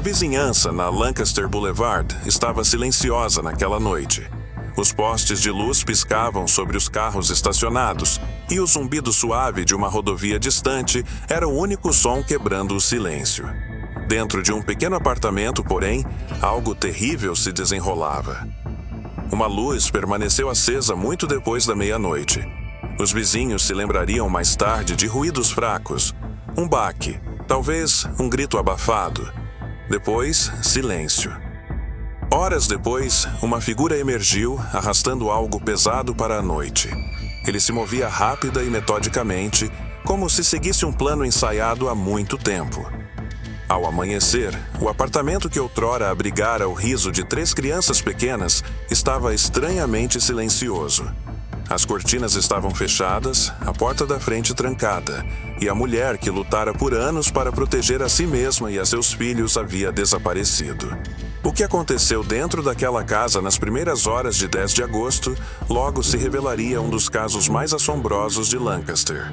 vizinhança na Lancaster Boulevard estava silenciosa naquela noite. Os postes de luz piscavam sobre os carros estacionados e o zumbido suave de uma rodovia distante era o único som quebrando o silêncio. Dentro de um pequeno apartamento, porém, algo terrível se desenrolava. Uma luz permaneceu acesa muito depois da meia-noite. Os vizinhos se lembrariam mais tarde de ruídos fracos, um baque, talvez um grito abafado. Depois, silêncio. Horas depois, uma figura emergiu, arrastando algo pesado para a noite. Ele se movia rápida e metodicamente, como se seguisse um plano ensaiado há muito tempo. Ao amanhecer, o apartamento que outrora abrigara o riso de 3 crianças pequenas estava estranhamente silencioso. As cortinas estavam fechadas, a porta da frente trancada, e a mulher que lutara por anos para proteger a si mesma e a seus filhos havia desaparecido. O que aconteceu dentro daquela casa nas primeiras horas de 10 de agosto logo se revelaria um dos casos mais assombrosos de Lancaster.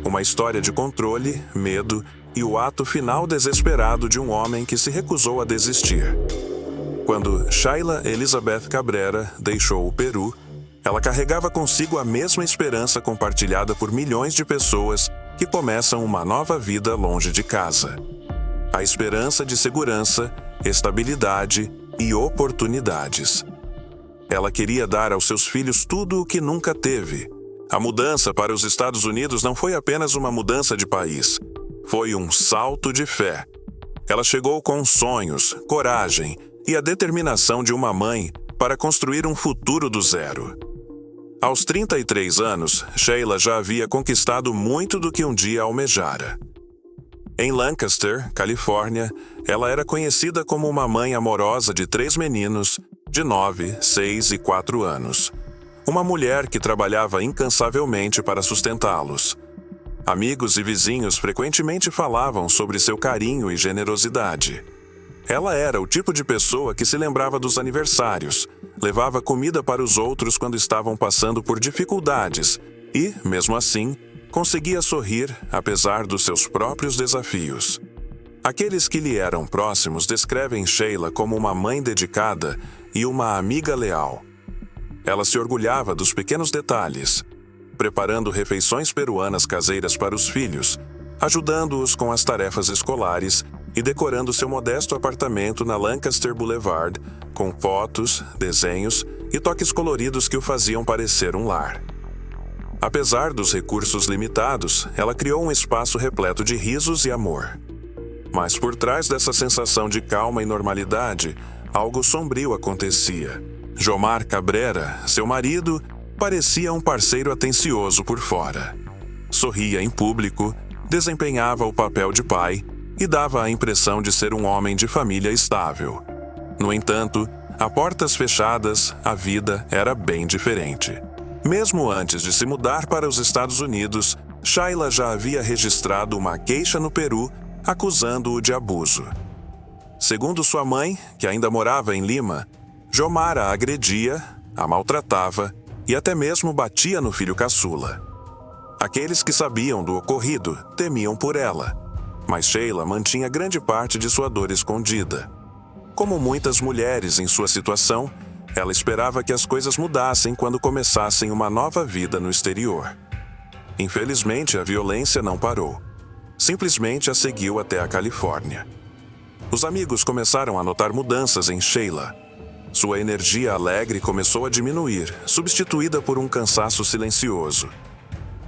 Uma história de controle, medo e o ato final desesperado de um homem que se recusou a desistir. Quando Sheila Elizabeth Cabrera deixou o Peru, ela carregava consigo a mesma esperança compartilhada por milhões de pessoas que começam uma nova vida longe de casa. A esperança de segurança, estabilidade e oportunidades. Ela queria dar aos seus filhos tudo o que nunca teve. A mudança para os Estados Unidos não foi apenas uma mudança de país. Foi um salto de fé. Ela chegou com sonhos, coragem e a determinação de uma mãe para construir um futuro do zero. Aos 33 anos, Sheila já havia conquistado muito do que um dia almejara. Em Lancaster, Califórnia, ela era conhecida como uma mãe amorosa de 3 meninos, de 9, 6 e 4 anos. Uma mulher que trabalhava incansavelmente para sustentá-los. Amigos e vizinhos frequentemente falavam sobre seu carinho e generosidade. Ela era o tipo de pessoa que se lembrava dos aniversários, levava comida para os outros quando estavam passando por dificuldades e, mesmo assim, conseguia sorrir apesar dos seus próprios desafios. Aqueles que lhe eram próximos descrevem Sheila como uma mãe dedicada e uma amiga leal. Ela se orgulhava dos pequenos detalhes, preparando refeições peruanas caseiras para os filhos, ajudando-os com as tarefas escolares e decorando seu modesto apartamento na Lancaster Boulevard com fotos, desenhos e toques coloridos que o faziam parecer um lar. Apesar dos recursos limitados, ela criou um espaço repleto de risos e amor. Mas por trás dessa sensação de calma e normalidade, algo sombrio acontecia. Jomar Cabrera, seu marido, parecia um parceiro atencioso por fora. Sorria em público, desempenhava o papel de pai e dava a impressão de ser um homem de família estável. No entanto, a portas fechadas, a vida era bem diferente. Mesmo antes de se mudar para os Estados Unidos, Sheila já havia registrado uma queixa no Peru, acusando-o de abuso. Segundo sua mãe, que ainda morava em Lima, Jomar a agredia, a maltratava e até mesmo batia no filho caçula. Aqueles que sabiam do ocorrido temiam por ela, mas Sheila mantinha grande parte de sua dor escondida. Como muitas mulheres em sua situação, ela esperava que as coisas mudassem quando começassem uma nova vida no exterior. Infelizmente, a violência não parou. Simplesmente a seguiu até a Califórnia. Os amigos começaram a notar mudanças em Sheila. Sua energia alegre começou a diminuir, substituída por um cansaço silencioso.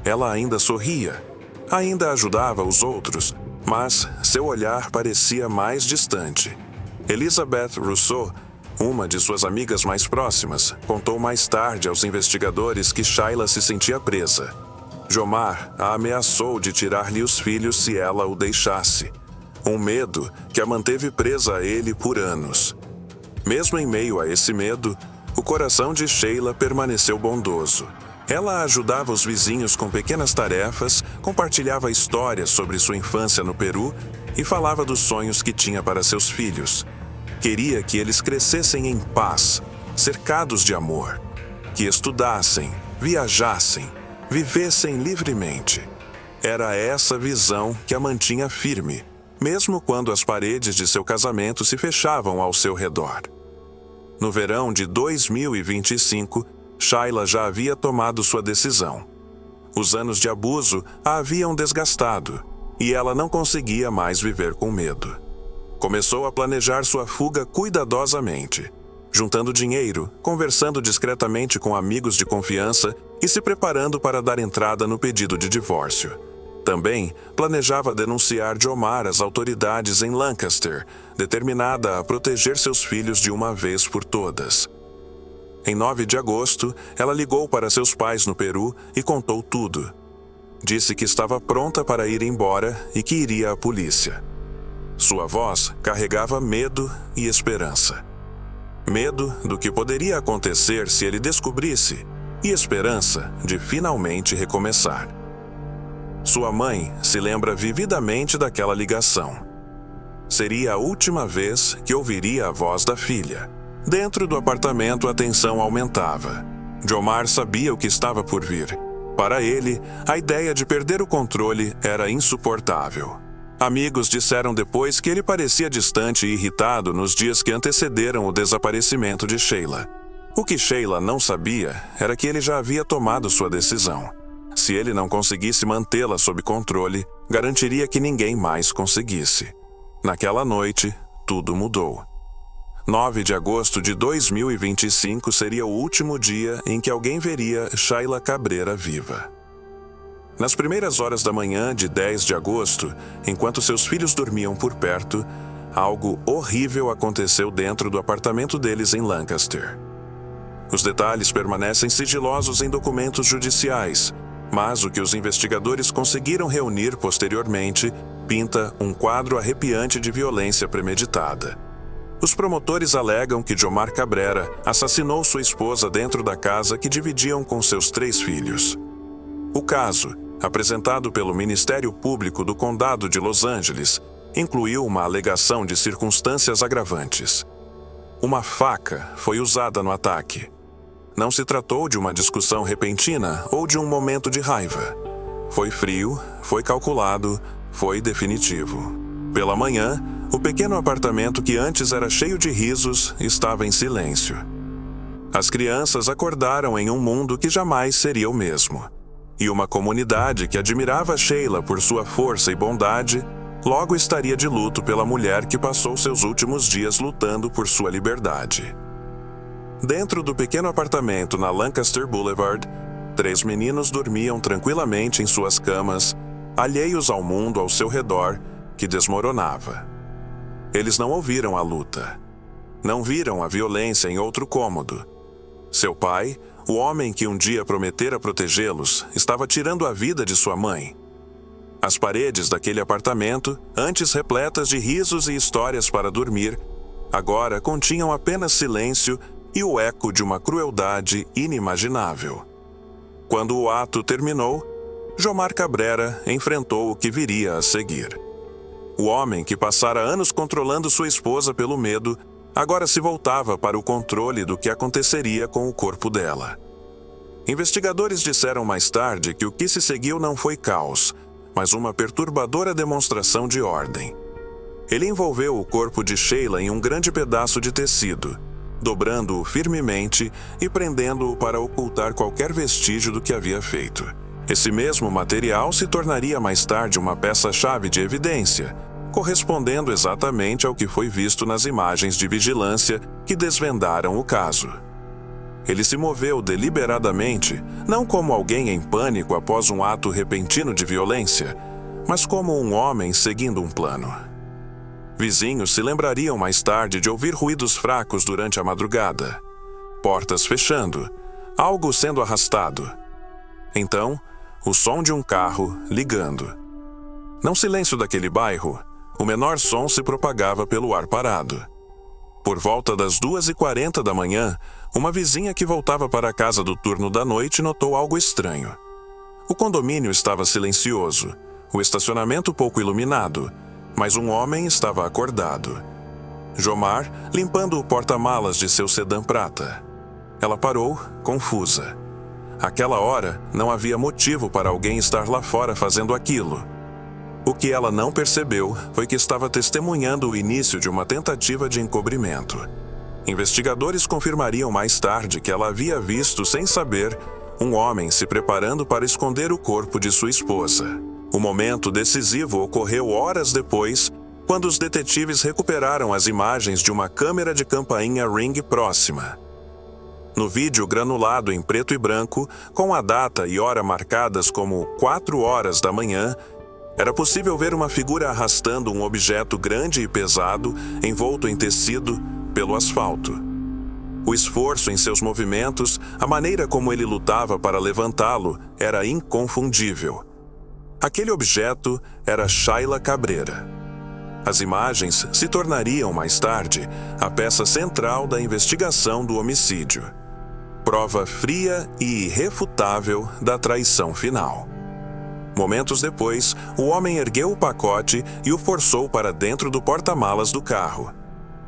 Ela ainda sorria, ainda ajudava os outros, mas seu olhar parecia mais distante. Elizabeth Rousseau, uma de suas amigas mais próximas, contou mais tarde aos investigadores que Sheila se sentia presa. Jomar a ameaçou de tirar-lhe os filhos se ela o deixasse. Um medo que a manteve presa a ele por anos. Mesmo em meio a esse medo, o coração de Sheila permaneceu bondoso. Ela ajudava os vizinhos com pequenas tarefas, compartilhava histórias sobre sua infância no Peru e falava dos sonhos que tinha para seus filhos. Queria que eles crescessem em paz, cercados de amor, que estudassem, viajassem, vivessem livremente. Era essa visão que a mantinha firme, mesmo quando as paredes de seu casamento se fechavam ao seu redor. No verão de 2025, Sheila já havia tomado sua decisão. Os anos de abuso a haviam desgastado e ela não conseguia mais viver com medo. Começou a planejar sua fuga cuidadosamente, juntando dinheiro, conversando discretamente com amigos de confiança e se preparando para dar entrada no pedido de divórcio. Também planejava denunciar Jomar às autoridades em Lancaster, determinada a proteger seus filhos de uma vez por todas. Em 9 de agosto, ela ligou para seus pais no Peru e contou tudo. Disse que estava pronta para ir embora e que iria à polícia. Sua voz carregava medo e esperança. Medo do que poderia acontecer se ele descobrisse, e esperança de finalmente recomeçar. Sua mãe se lembra vividamente daquela ligação. Seria a última vez que ouviria a voz da filha. Dentro do apartamento, a tensão aumentava. Jomar sabia o que estava por vir. Para ele, a ideia de perder o controle era insuportável. Amigos disseram depois que ele parecia distante e irritado nos dias que antecederam o desaparecimento de Sheila. O que Sheila não sabia era que ele já havia tomado sua decisão. Se ele não conseguisse mantê-la sob controle, garantiria que ninguém mais conseguisse. Naquela noite, tudo mudou. 9 de agosto de 2025 seria o último dia em que alguém veria Sheila Cabrera viva. Nas primeiras horas da manhã de 10 de agosto, enquanto seus filhos dormiam por perto, algo horrível aconteceu dentro do apartamento deles em Lancaster. Os detalhes permanecem sigilosos em documentos judiciais, mas o que os investigadores conseguiram reunir posteriormente pinta um quadro arrepiante de violência premeditada. Os promotores alegam que Jomar Cabrera assassinou sua esposa dentro da casa que dividiam com seus 3 filhos. O caso, apresentado pelo Ministério Público do Condado de Los Angeles, incluiu uma alegação de circunstâncias agravantes. Uma faca foi usada no ataque. Não se tratou de uma discussão repentina ou de um momento de raiva. Foi frio, foi calculado, foi definitivo. Pela manhã, o pequeno apartamento que antes era cheio de risos estava em silêncio. As crianças acordaram em um mundo que jamais seria o mesmo. E uma comunidade que admirava Sheila por sua força e bondade, logo estaria de luto pela mulher que passou seus últimos dias lutando por sua liberdade. Dentro do pequeno apartamento na Lancaster Boulevard, 3 meninos dormiam tranquilamente em suas camas, alheios ao mundo ao seu redor, que desmoronava. Eles não ouviram a luta. Não viram a violência em outro cômodo. Seu pai, o homem que um dia prometera protegê-los, estava tirando a vida de sua mãe. As paredes daquele apartamento, antes repletas de risos e histórias para dormir, agora continham apenas silêncio e o eco de uma crueldade inimaginável. Quando o ato terminou, Jomar Cabrera enfrentou o que viria a seguir. O homem que passara anos controlando sua esposa pelo medo, agora se voltava para o controle do que aconteceria com o corpo dela. Investigadores disseram mais tarde que o que se seguiu não foi caos, mas uma perturbadora demonstração de ordem. Ele envolveu o corpo de Sheila em um grande pedaço de tecido, dobrando-o firmemente e prendendo-o para ocultar qualquer vestígio do que havia feito. Esse mesmo material se tornaria mais tarde uma peça-chave de evidência, correspondendo exatamente ao que foi visto nas imagens de vigilância que desvendaram o caso. Ele se moveu deliberadamente, não como alguém em pânico após um ato repentino de violência, mas como um homem seguindo um plano. Vizinhos se lembrariam mais tarde de ouvir ruídos fracos durante a madrugada, portas fechando, algo sendo arrastado. Então, o som de um carro ligando. No silêncio daquele bairro, o menor som se propagava pelo ar parado. Por volta das 2h40 da manhã, uma vizinha que voltava para a casa do turno da noite notou algo estranho. O condomínio estava silencioso, o estacionamento pouco iluminado, mas um homem estava acordado. Jomar, limpando o porta-malas de seu sedã prata. Ela parou, confusa. Aquela hora, não havia motivo para alguém estar lá fora fazendo aquilo. O que ela não percebeu foi que estava testemunhando o início de uma tentativa de encobrimento. Investigadores confirmariam mais tarde que ela havia visto, sem saber, um homem se preparando para esconder o corpo de sua esposa. O momento decisivo ocorreu horas depois, quando os detetives recuperaram as imagens de uma câmera de campainha Ring próxima. No vídeo granulado em preto e branco, com a data e hora marcadas como 4 horas da manhã, era possível ver uma figura arrastando um objeto grande e pesado, envolto em tecido, pelo asfalto. O esforço em seus movimentos, a maneira como ele lutava para levantá-lo, era inconfundível. Aquele objeto era Sheila Cabreira. As imagens se tornariam, mais tarde, a peça central da investigação do homicídio. Prova fria e irrefutável da traição final. Momentos depois, o homem ergueu o pacote e o forçou para dentro do porta-malas do carro.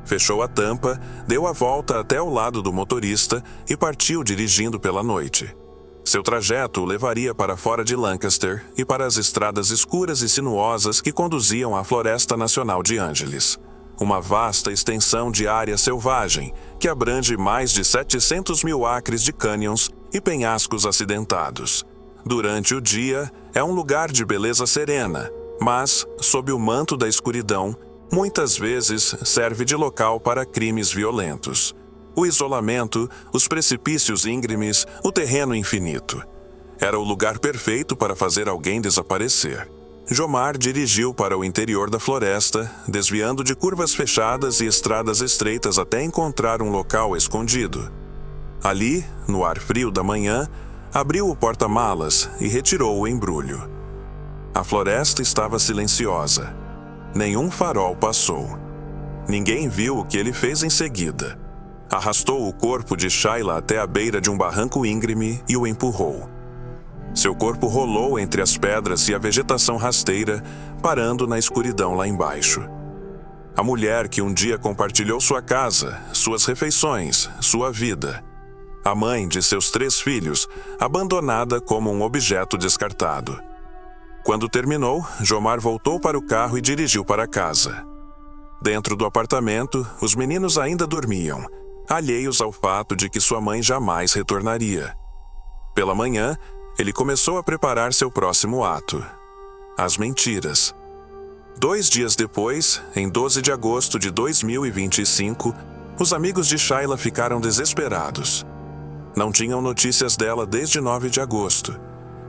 Fechou a tampa, deu a volta até o lado do motorista e partiu dirigindo pela noite. Seu trajeto o levaria para fora de Lancaster e para as estradas escuras e sinuosas que conduziam à Floresta Nacional de Angeles. Uma vasta extensão de área selvagem que abrange mais de 700 mil acres de cânions e penhascos acidentados. Durante o dia, é um lugar de beleza serena, mas, sob o manto da escuridão, muitas vezes serve de local para crimes violentos. O isolamento, os precipícios íngremes, o terreno infinito. Era o lugar perfeito para fazer alguém desaparecer. Jomar dirigiu para o interior da floresta, desviando de curvas fechadas e estradas estreitas até encontrar um local escondido. Ali, no ar frio da manhã, abriu o porta-malas e retirou o embrulho. A floresta estava silenciosa. Nenhum farol passou. Ninguém viu o que ele fez em seguida. Arrastou o corpo de Sheila até a beira de um barranco íngreme e o empurrou. Seu corpo rolou entre as pedras e a vegetação rasteira, parando na escuridão lá embaixo. A mulher que um dia compartilhou sua casa, suas refeições, sua vida. A mãe de seus 3 filhos, abandonada como um objeto descartado. Quando terminou, Jomar voltou para o carro e dirigiu para casa. Dentro do apartamento, os meninos ainda dormiam, alheios ao fato de que sua mãe jamais retornaria. Pela manhã, ele começou a preparar seu próximo ato: as mentiras. 2 dias depois, em 12 de agosto de 2025, os amigos de Sheila ficaram desesperados. Não tinham notícias dela desde 9 de agosto.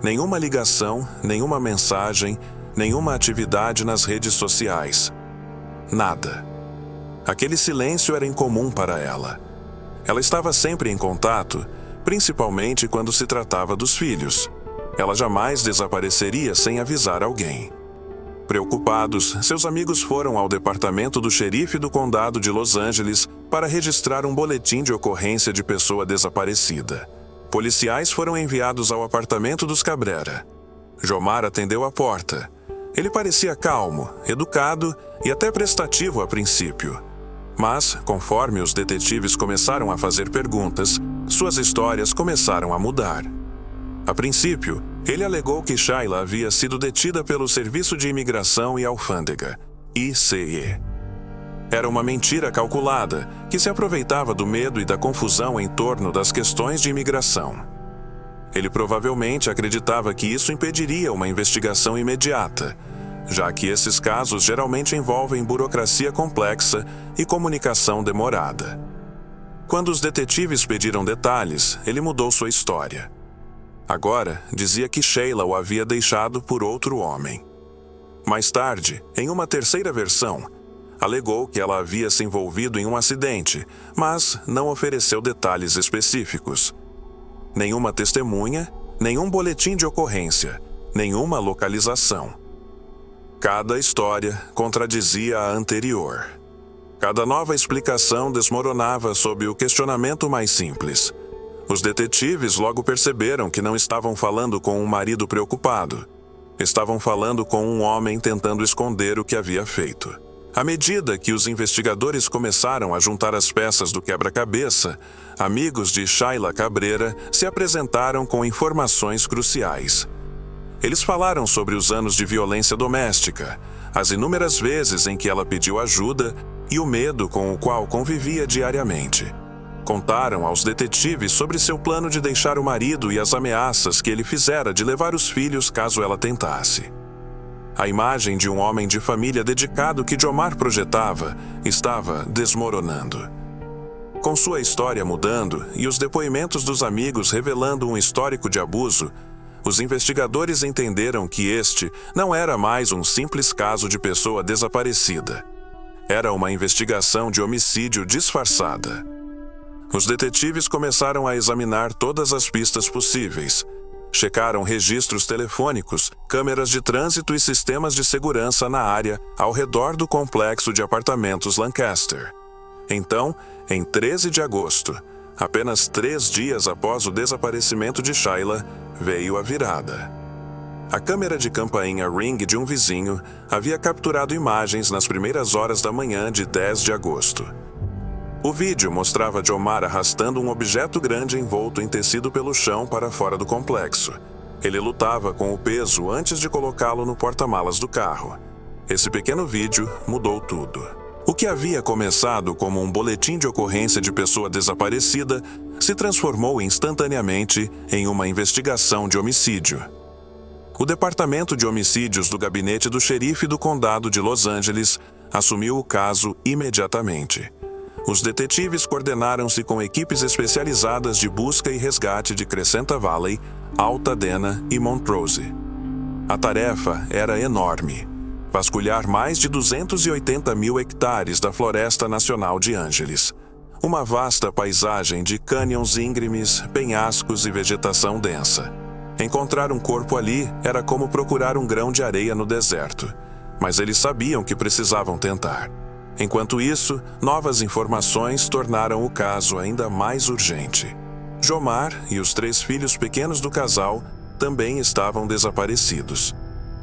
Nenhuma ligação, nenhuma mensagem, nenhuma atividade nas redes sociais. Nada. Aquele silêncio era incomum para ela. Ela estava sempre em contato, principalmente quando se tratava dos filhos. Ela jamais desapareceria sem avisar alguém. Preocupados, seus amigos foram ao departamento do xerife do condado de Los Angeles para registrar um boletim de ocorrência de pessoa desaparecida. Policiais foram enviados ao apartamento dos Cabrera. Jomar atendeu a porta. Ele parecia calmo, educado e até prestativo a princípio. Mas, conforme os detetives começaram a fazer perguntas, suas histórias começaram a mudar. A princípio, ele alegou que Sheila havia sido detida pelo Serviço de Imigração e Alfândega, ICE. Era uma mentira calculada, que se aproveitava do medo e da confusão em torno das questões de imigração. Ele provavelmente acreditava que isso impediria uma investigação imediata, já que esses casos geralmente envolvem burocracia complexa e comunicação demorada. Quando os detetives pediram detalhes, ele mudou sua história. Agora, dizia que Sheila o havia deixado por outro homem. Mais tarde, em uma terceira versão, alegou que ela havia se envolvido em um acidente, mas não ofereceu detalhes específicos. Nenhuma testemunha, nenhum boletim de ocorrência, nenhuma localização. Cada história contradizia a anterior. Cada nova explicação desmoronava sob o questionamento mais simples. Os detetives logo perceberam que não estavam falando com um marido preocupado. Estavam falando com um homem tentando esconder o que havia feito. À medida que os investigadores começaram a juntar as peças do quebra-cabeça, amigos de Sheila Cabreira se apresentaram com informações cruciais. Eles falaram sobre os anos de violência doméstica, as inúmeras vezes em que ela pediu ajuda e o medo com o qual convivia diariamente. Contaram aos detetives sobre seu plano de deixar o marido e as ameaças que ele fizera de levar os filhos caso ela tentasse. A imagem de um homem de família dedicado que Jomar projetava estava desmoronando. Com sua história mudando e os depoimentos dos amigos revelando um histórico de abuso, os investigadores entenderam que este não era mais um simples caso de pessoa desaparecida. Era uma investigação de homicídio disfarçada. Os detetives começaram a examinar todas as pistas possíveis. Checaram registros telefônicos, câmeras de trânsito e sistemas de segurança na área ao redor do complexo de apartamentos Lancaster. Então, em 13 de agosto, apenas 3 dias após o desaparecimento de Sheila, veio a virada. A câmera de campainha Ring de um vizinho havia capturado imagens nas primeiras horas da manhã de 10 de agosto. O vídeo mostrava Jomar arrastando um objeto grande envolto em tecido pelo chão para fora do complexo. Ele lutava com o peso antes de colocá-lo no porta-malas do carro. Esse pequeno vídeo mudou tudo. O que havia começado como um boletim de ocorrência de pessoa desaparecida se transformou instantaneamente em uma investigação de homicídio. O Departamento de Homicídios do Gabinete do Xerife do Condado de Los Angeles assumiu o caso imediatamente. Os detetives coordenaram-se com equipes especializadas de busca e resgate de Crescenta Valley, Altadena e Montrose. A tarefa era enorme: vasculhar mais de 280 mil hectares da Floresta Nacional de Angeles. Uma vasta paisagem de cânions íngremes, penhascos e vegetação densa. Encontrar um corpo ali era como procurar um grão de areia no deserto, mas eles sabiam que precisavam tentar. Enquanto isso, novas informações tornaram o caso ainda mais urgente. Jomar e os 3 filhos pequenos do casal também estavam desaparecidos.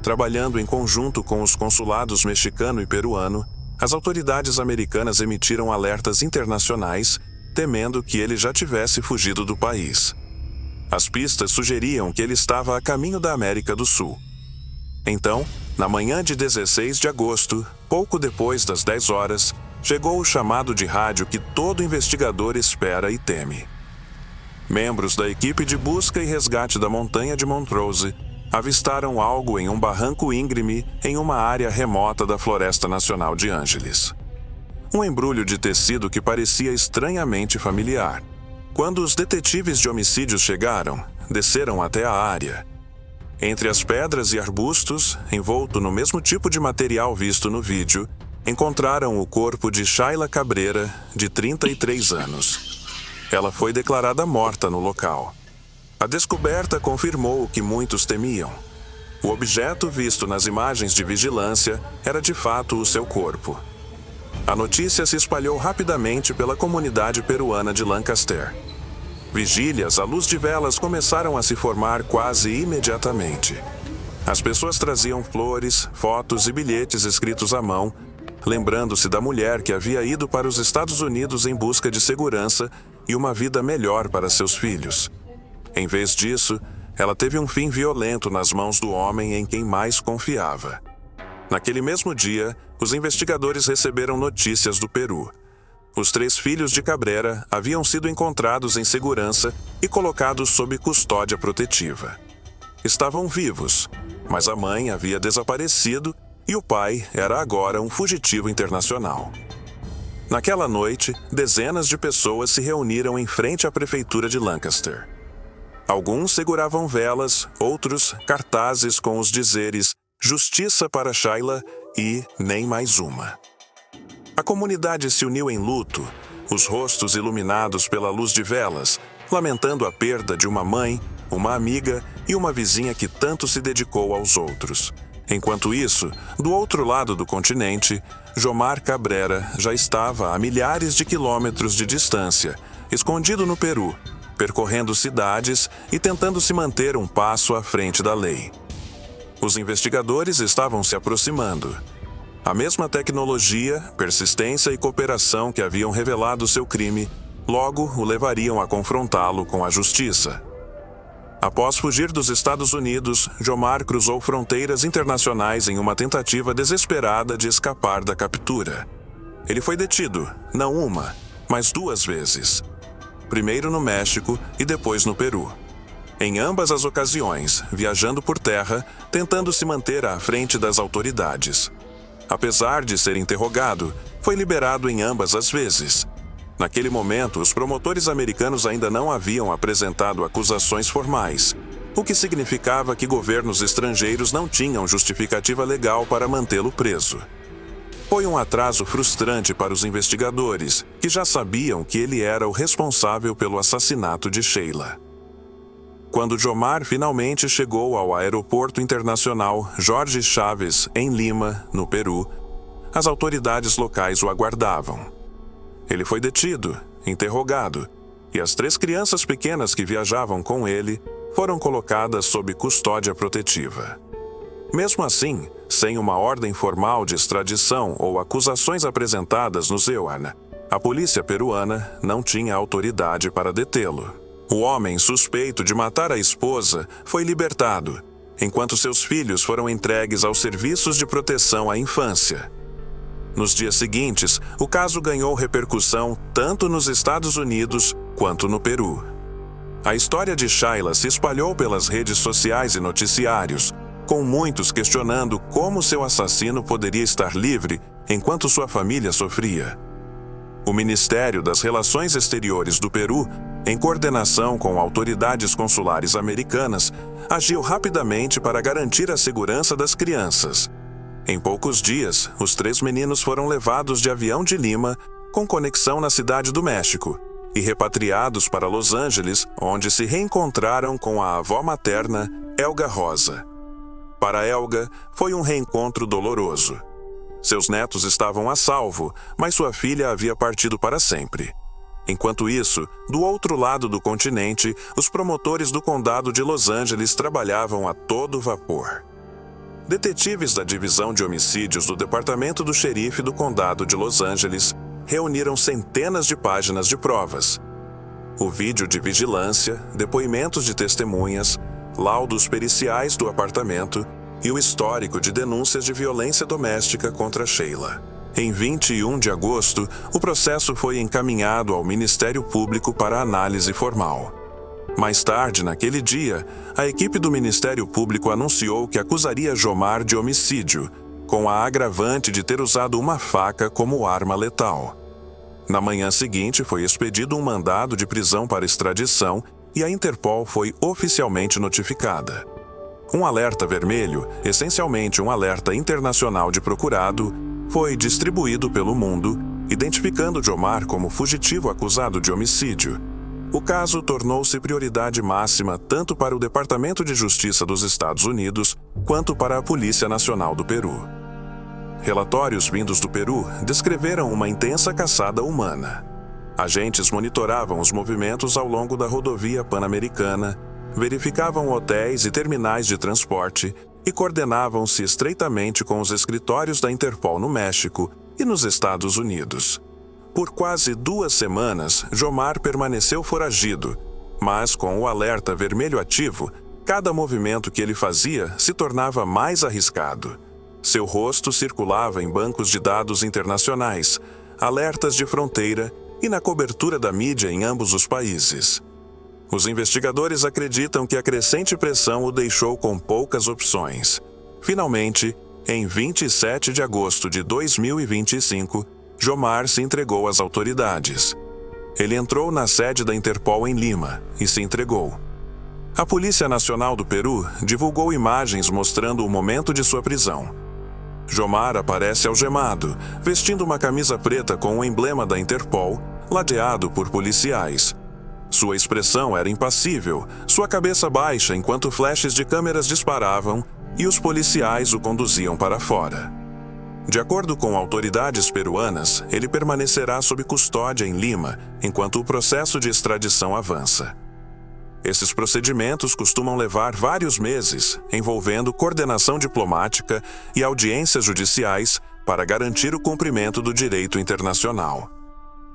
Trabalhando em conjunto com os consulados mexicano e peruano, as autoridades americanas emitiram alertas internacionais, temendo que ele já tivesse fugido do país. As pistas sugeriam que ele estava a caminho da América do Sul. Então, na manhã de 16 de agosto, pouco depois das 10 horas, chegou o chamado de rádio que todo investigador espera e teme. Membros da equipe de busca e resgate da montanha de Montrose avistaram algo em um barranco íngreme em uma área remota da Floresta Nacional de Angeles. Um embrulho de tecido que parecia estranhamente familiar. Quando os detetives de homicídios chegaram, desceram até a área. Entre as pedras e arbustos, envolto no mesmo tipo de material visto no vídeo, encontraram o corpo de Sheila Cabrera, de 33 anos. Ela foi declarada morta no local. A descoberta confirmou o que muitos temiam. O objeto visto nas imagens de vigilância era de fato o seu corpo. A notícia se espalhou rapidamente pela comunidade peruana de Lancaster. Vigílias à luz de velas começaram a se formar quase imediatamente. As pessoas traziam flores, fotos e bilhetes escritos à mão, lembrando-se da mulher que havia ido para os Estados Unidos em busca de segurança e uma vida melhor para seus filhos. Em vez disso, ela teve um fim violento nas mãos do homem em quem mais confiava. Naquele mesmo dia, os investigadores receberam notícias do Peru. Os 3 filhos de Cabrera haviam sido encontrados em segurança e colocados sob custódia protetiva. Estavam vivos, mas a mãe havia desaparecido e o pai era agora um fugitivo internacional. Naquela noite, dezenas de pessoas se reuniram em frente à prefeitura de Lancaster. Alguns seguravam velas, outros cartazes com os dizeres "Justiça para Sheila" e "Nem mais uma". A comunidade se uniu em luto, os rostos iluminados pela luz de velas, lamentando a perda de uma mãe, uma amiga e uma vizinha que tanto se dedicou aos outros. Enquanto isso, do outro lado do continente, Jomar Cabrera já estava a milhares de quilômetros de distância, escondido no Peru, percorrendo cidades e tentando se manter um passo à frente da lei. Os investigadores estavam se aproximando. A mesma tecnologia, persistência e cooperação que haviam revelado seu crime, logo o levariam a confrontá-lo com a justiça. Após fugir dos Estados Unidos, Jomar cruzou fronteiras internacionais em uma tentativa desesperada de escapar da captura. Ele foi detido, não uma, mas 2 vezes. Primeiro no México e depois no Peru. Em ambas as ocasiões, viajando por terra, tentando se manter à frente das autoridades. Apesar de ser interrogado, foi liberado em ambas as vezes. Naquele momento, os promotores americanos ainda não haviam apresentado acusações formais, o que significava que governos estrangeiros não tinham justificativa legal para mantê-lo preso. Foi um atraso frustrante para os investigadores, que já sabiam que ele era o responsável pelo assassinato de Sheila. Quando Jomar finalmente chegou ao aeroporto internacional Jorge Chávez, em Lima, no Peru, as autoridades locais o aguardavam. Ele foi detido, interrogado, e as 3 crianças pequenas que viajavam com ele foram colocadas sob custódia protetiva. Mesmo assim, sem uma ordem formal de extradição ou acusações apresentadas no ZEUAN, a polícia peruana não tinha autoridade para detê-lo. O homem suspeito de matar a esposa foi libertado, enquanto seus filhos foram entregues aos serviços de proteção à infância. Nos dias seguintes, o caso ganhou repercussão tanto nos Estados Unidos quanto no Peru. A história de Sheila se espalhou pelas redes sociais e noticiários, com muitos questionando como seu assassino poderia estar livre enquanto sua família sofria. O Ministério das Relações Exteriores do Peru, em coordenação com autoridades consulares americanas, agiu rapidamente para garantir a segurança das crianças. Em poucos dias, os 3 meninos foram levados de avião de Lima, com conexão na cidade do México, e repatriados para Los Angeles, onde se reencontraram com a avó materna, Elga Rosa. Para Elga, foi um reencontro doloroso. Seus netos estavam a salvo, mas sua filha havia partido para sempre. Enquanto isso, do outro lado do continente, os promotores do condado de Los Angeles trabalhavam a todo vapor. Detetives da Divisão de Homicídios do Departamento do Xerife do Condado de Los Angeles reuniram centenas de páginas de provas. O vídeo de vigilância, depoimentos de testemunhas, laudos periciais do apartamento e o histórico de denúncias de violência doméstica contra Sheila. Em 21 de agosto, o processo foi encaminhado ao Ministério Público para análise formal. Mais tarde, naquele dia, a equipe do Ministério Público anunciou que acusaria Jomar de homicídio, com a agravante de ter usado uma faca como arma letal. Na manhã seguinte, foi expedido um mandado de prisão para extradição e a Interpol foi oficialmente notificada. Um alerta vermelho, essencialmente um alerta internacional de procurado, foi distribuído pelo mundo, identificando Jomar como fugitivo acusado de homicídio. O caso tornou-se prioridade máxima tanto para o Departamento de Justiça dos Estados Unidos quanto para a Polícia Nacional do Peru. Relatórios vindos do Peru descreveram uma intensa caçada humana. Agentes monitoravam os movimentos ao longo da rodovia pan-americana, verificavam hotéis e terminais de transporte e coordenavam-se estreitamente com os escritórios da Interpol no México e nos Estados Unidos. Por quase 2 semanas, Jomar permaneceu foragido, mas com o alerta vermelho ativo, cada movimento que ele fazia se tornava mais arriscado. Seu rosto circulava em bancos de dados internacionais, alertas de fronteira e na cobertura da mídia em ambos os países. Os investigadores acreditam que a crescente pressão o deixou com poucas opções. Finalmente, em 27 de agosto de 2025, Jomar se entregou às autoridades. Ele entrou na sede da Interpol em Lima e se entregou. A Polícia Nacional do Peru divulgou imagens mostrando o momento de sua prisão. Jomar aparece algemado, vestindo uma camisa preta com o emblema da Interpol, ladeado por policiais. Sua expressão era impassível, sua cabeça baixa enquanto flashes de câmeras disparavam e os policiais o conduziam para fora. De acordo com autoridades peruanas, ele permanecerá sob custódia em Lima, enquanto o processo de extradição avança. Esses procedimentos costumam levar vários meses, envolvendo coordenação diplomática e audiências judiciais para garantir o cumprimento do direito internacional.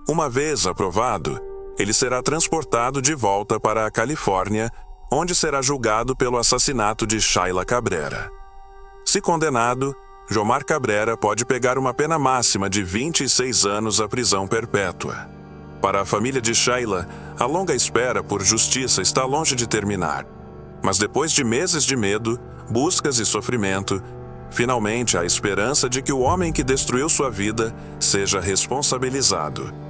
Uma vez aprovado, ele será transportado de volta para a Califórnia, onde será julgado pelo assassinato de Shayla Cabrera. Se condenado, Jomar Cabrera pode pegar uma pena máxima de 26 anos à prisão perpétua. Para a família de Shayla, a longa espera por justiça está longe de terminar. Mas depois de meses de medo, buscas e sofrimento, finalmente há esperança de que o homem que destruiu sua vida seja responsabilizado.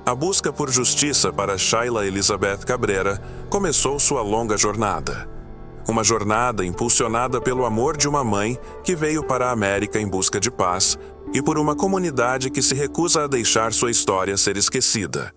A busca por justiça para Shayla Elizabeth Cabrera começou sua longa jornada. Uma jornada impulsionada pelo amor de uma mãe que veio para a América em busca de paz e por uma comunidade que se recusa a deixar sua história ser esquecida.